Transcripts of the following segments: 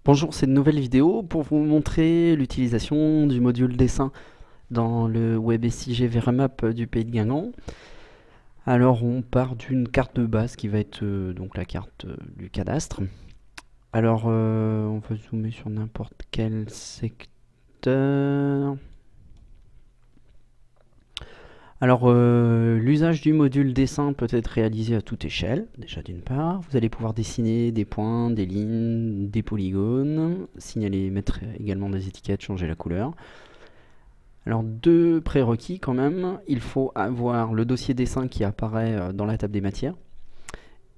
Bonjour, c'est une nouvelle vidéo pour vous montrer l'utilisation du module dessin dans le WebSIG VRMAP du Pays de Guingamp. Alors on part d'une carte de base qui va être donc la carte du cadastre. Alors on va zoomer sur n'importe quel secteur. Alors l'usage du module dessin peut être réalisé à toute échelle, déjà d'une part. Vous allez pouvoir dessiner des points, des lignes, des polygones, signaler, mettre également des étiquettes, changer la couleur. Alors deux prérequis quand même, il faut avoir le dossier dessin qui apparaît dans la table des matières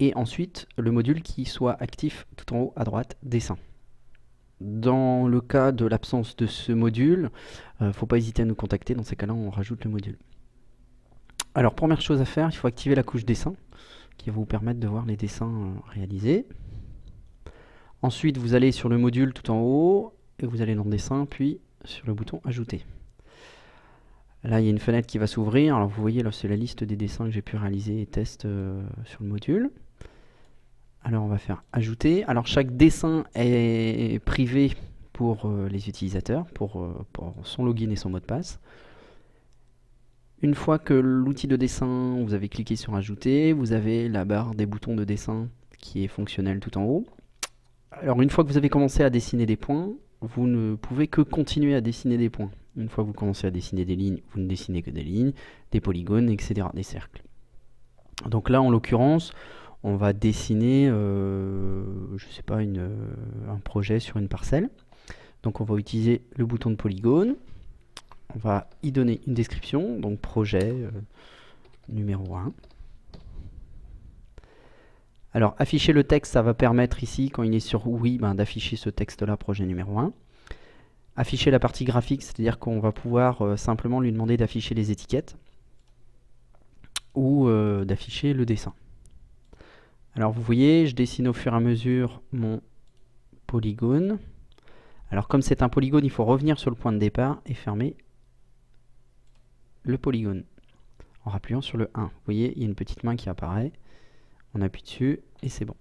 et ensuite le module qui soit actif tout en haut à droite, dessin. Dans le cas de l'absence de ce module, faut pas hésiter à nous contacter, dans ces cas-là on rajoute le module. Alors première chose à faire, il faut activer la couche dessin qui va vous permettre de voir les dessins réalisés. Ensuite vous allez sur le module tout en haut et vous allez dans dessin puis sur le bouton ajouter. Là, il y a une fenêtre qui va s'ouvrir. Alors, vous voyez, là, c'est la liste des dessins que j'ai pu réaliser et test sur le module. Alors, on va faire ajouter. Alors, chaque dessin est privé pour les utilisateurs, pour son login et son mot de passe. Une fois que l'outil de dessin, vous avez cliqué sur ajouter, vous avez la barre des boutons de dessin qui est fonctionnelle tout en haut. Alors, une fois que vous avez commencé à dessiner des points, vous ne pouvez que continuer à dessiner des points. Une fois que vous commencez à dessiner des lignes, vous ne dessinez que des lignes, des polygones, etc., des cercles. Donc là, en l'occurrence, on va dessiner, je sais pas, un projet sur une parcelle. Donc on va utiliser le bouton de polygone. On va y donner une description, donc projet numéro 1. Alors afficher le texte, ça va permettre ici, quand il est sur oui, d'afficher ce texte-là, projet numéro 1. Afficher la partie graphique, c'est-à-dire qu'on va pouvoir simplement lui demander d'afficher les étiquettes ou d'afficher le dessin. Alors vous voyez, je dessine au fur et à mesure mon polygone. Alors comme c'est un polygone, il faut revenir sur le point de départ et fermer le polygone en rappuyant sur le 1. Vous voyez, il y a une petite main qui apparaît. On appuie dessus et c'est bon.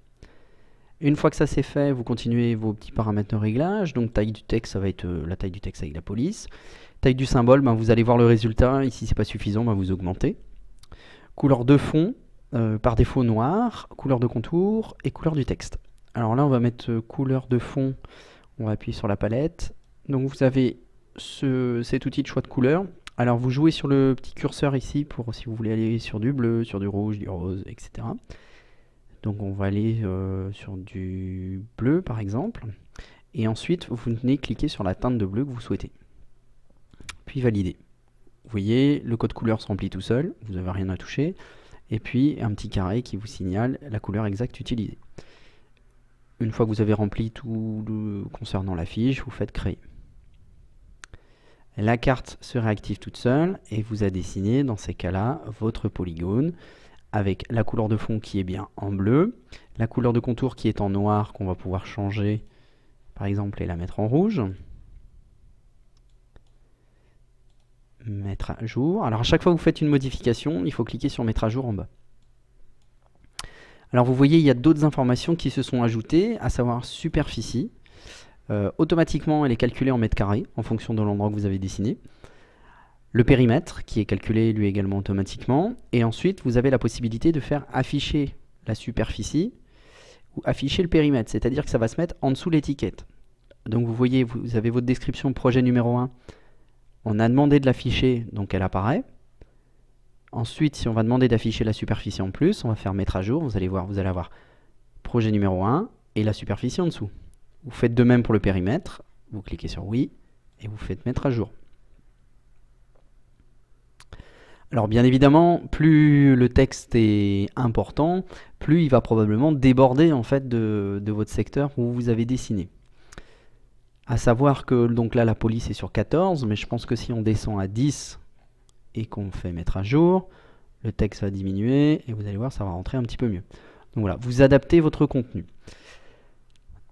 Une fois que ça c'est fait, vous continuez vos petits paramètres de réglage. Donc taille du texte, ça va être la taille du texte avec la police. Taille du symbole, vous allez voir le résultat. Ici c'est pas suffisant, vous augmentez. Couleur de fond, par défaut noir. Couleur de contour et couleur du texte. Alors là on va mettre couleur de fond. On va appuyer sur la palette. Donc vous avez cet outil de choix de couleur. Alors vous jouez sur le petit curseur ici pour si vous voulez aller sur du bleu, sur du rouge, du rose, etc. Donc on va aller sur du bleu par exemple. Et ensuite vous venez cliquer sur la teinte de bleu que vous souhaitez. Puis valider. Vous voyez, le code couleur se remplit tout seul, vous n'avez rien à toucher. Et puis un petit carré qui vous signale la couleur exacte utilisée. Une fois que vous avez rempli tout concernant la fiche, vous faites créer. La carte se réactive toute seule et vous a dessiné dans ces cas-là votre polygone avec la couleur de fond qui est bien en bleu, la couleur de contour qui est en noir qu'on va pouvoir changer par exemple et la mettre en rouge. Mettre à jour. Alors à chaque fois que vous faites une modification, il faut cliquer sur mettre à jour en bas. Alors vous voyez, il y a d'autres informations qui se sont ajoutées, à savoir superficie. Automatiquement, elle est calculée en mètres carrés en fonction de l'endroit que vous avez dessiné. Le périmètre qui est calculé lui également automatiquement. Et ensuite, vous avez la possibilité de faire afficher la superficie ou afficher le périmètre, c'est-à-dire que ça va se mettre en dessous de l'étiquette. Donc vous voyez, vous avez votre description projet numéro 1. On a demandé de l'afficher, donc elle apparaît. Ensuite, si on va demander d'afficher la superficie en plus, on va faire mettre à jour. Vous allez voir, vous allez avoir projet numéro 1 et la superficie en dessous. Vous faites de même pour le périmètre. Vous cliquez sur oui et vous faites mettre à jour. Alors bien évidemment, plus le texte est important, plus il va probablement déborder en fait de votre secteur où vous avez dessiné. À savoir que donc là la police est sur 14, mais je pense que si on descend à 10 et qu'on fait mettre à jour, le texte va diminuer et vous allez voir ça va rentrer un petit peu mieux. Donc voilà, vous adaptez votre contenu.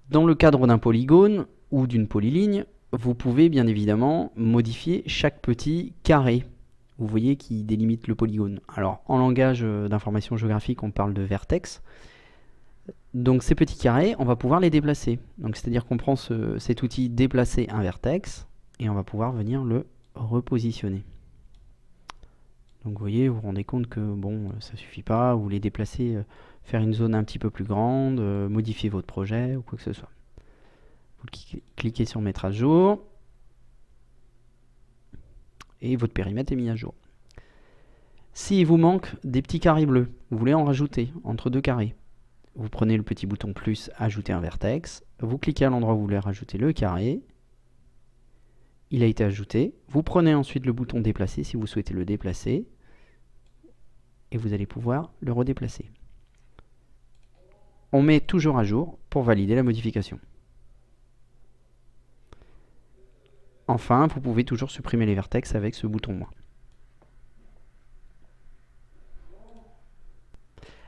Dans le cadre d'un polygone ou d'une polyligne, vous pouvez bien évidemment modifier chaque petit carré. Vous voyez qui délimite le polygone. Alors en langage d'information géographique, on parle de vertex. Donc ces petits carrés, on va pouvoir les déplacer. Donc c'est-à-dire qu'on prend cet outil déplacer un vertex et on va pouvoir venir le repositionner. Donc vous voyez, vous vous rendez compte que bon, ça suffit pas, vous voulez déplacer, faire une zone un petit peu plus grande, modifier votre projet ou quoi que ce soit. Vous cliquez sur mettre à jour et votre périmètre est mis à jour. S'il vous manque des petits carrés bleus, vous voulez en rajouter entre deux carrés, vous prenez le petit bouton plus, ajouter un vertex, vous cliquez à l'endroit où vous voulez rajouter le carré, il a été ajouté, vous prenez ensuite le bouton déplacer si vous souhaitez le déplacer, et vous allez pouvoir le redéplacer. On met toujours à jour pour valider la modification. Enfin, vous pouvez toujours supprimer les vertex avec ce bouton moins.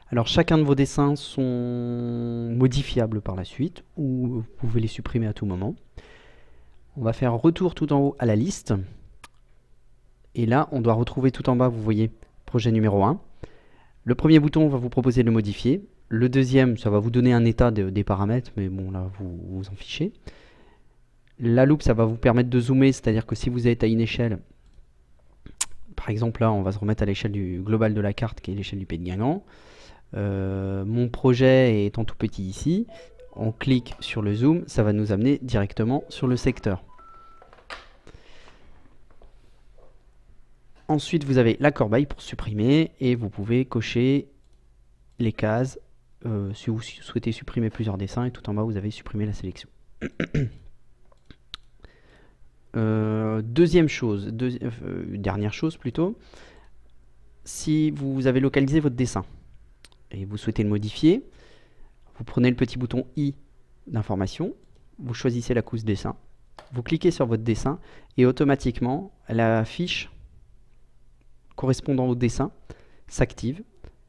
Alors chacun de vos dessins sont modifiables par la suite, ou vous pouvez les supprimer à tout moment. On va faire retour tout en haut à la liste. Et là, on doit retrouver tout en bas, vous voyez, projet numéro 1. Le premier bouton va vous proposer de le modifier. Le deuxième, ça va vous donner un état des paramètres, mais bon, là, vous vous en fichez. La loupe, ça va vous permettre de zoomer, c'est-à-dire que si vous êtes à une échelle, par exemple là, on va se remettre à l'échelle du global de la carte, qui est l'échelle du Pays de Guingamp. Mon projet étant tout petit ici, on clique sur le zoom, ça va nous amener directement sur le secteur. Ensuite, vous avez la corbeille pour supprimer et vous pouvez cocher les cases si vous souhaitez supprimer plusieurs dessins, et tout en bas, vous avez supprimé la sélection. Deuxième chose, dernière chose plutôt, si vous avez localisé votre dessin et vous souhaitez le modifier, vous prenez le petit bouton I d'information, vous choisissez la couche dessin, vous cliquez sur votre dessin et automatiquement la fiche correspondant au dessin s'active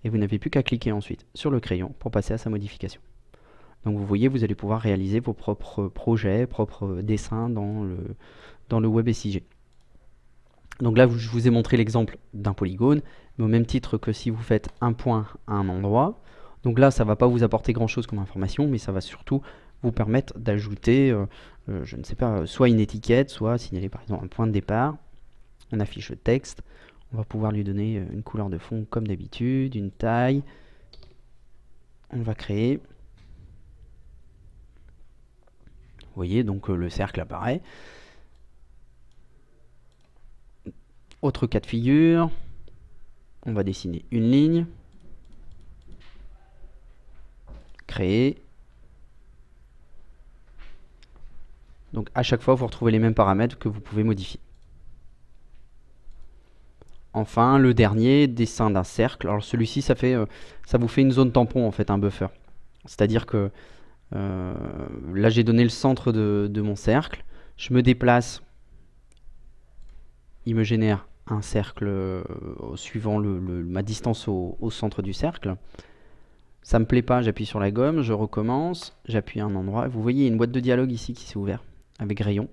et vous n'avez plus qu'à cliquer ensuite sur le crayon pour passer à sa modification. Donc vous voyez, vous allez pouvoir réaliser vos propres projets, propres dessins dans le WebSIG. Donc là, je vous ai montré l'exemple d'un polygone, mais au même titre que si vous faites un point à un endroit. Donc là, ça ne va pas vous apporter grand-chose comme information, mais ça va surtout vous permettre d'ajouter, je ne sais pas, soit une étiquette, soit signaler par exemple un point de départ. On affiche le texte, on va pouvoir lui donner une couleur de fond comme d'habitude, une taille. On va créer. Vous voyez, donc le cercle apparaît. Autre cas de figure, on va dessiner une ligne, créer. Donc à chaque fois, vous retrouvez les mêmes paramètres que vous pouvez modifier. Enfin, le dernier, dessin d'un cercle. Alors celui-ci, ça vous fait une zone tampon, en fait, un buffer. C'est-à-dire que là, j'ai donné le centre de mon cercle. Je me déplace, il me génère un cercle suivant ma distance au centre du cercle. Ça me plaît pas, j'appuie sur la gomme, je recommence, j'appuie à un endroit. Vous voyez, il y a une boîte de dialogue ici qui s'est ouverte avec rayon.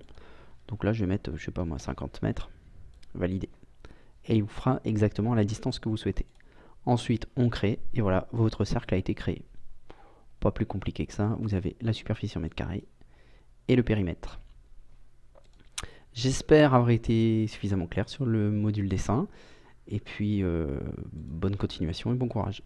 Donc là, je vais mettre, je sais pas moi, 50 mètres. Valider. Et il vous fera exactement la distance que vous souhaitez. Ensuite, on crée, et voilà, votre cercle a été créé. Pas plus compliqué que ça, vous avez la superficie en mètres carrés et le périmètre. J'espère avoir été suffisamment clair sur le module dessin. Et puis, bonne continuation et bon courage.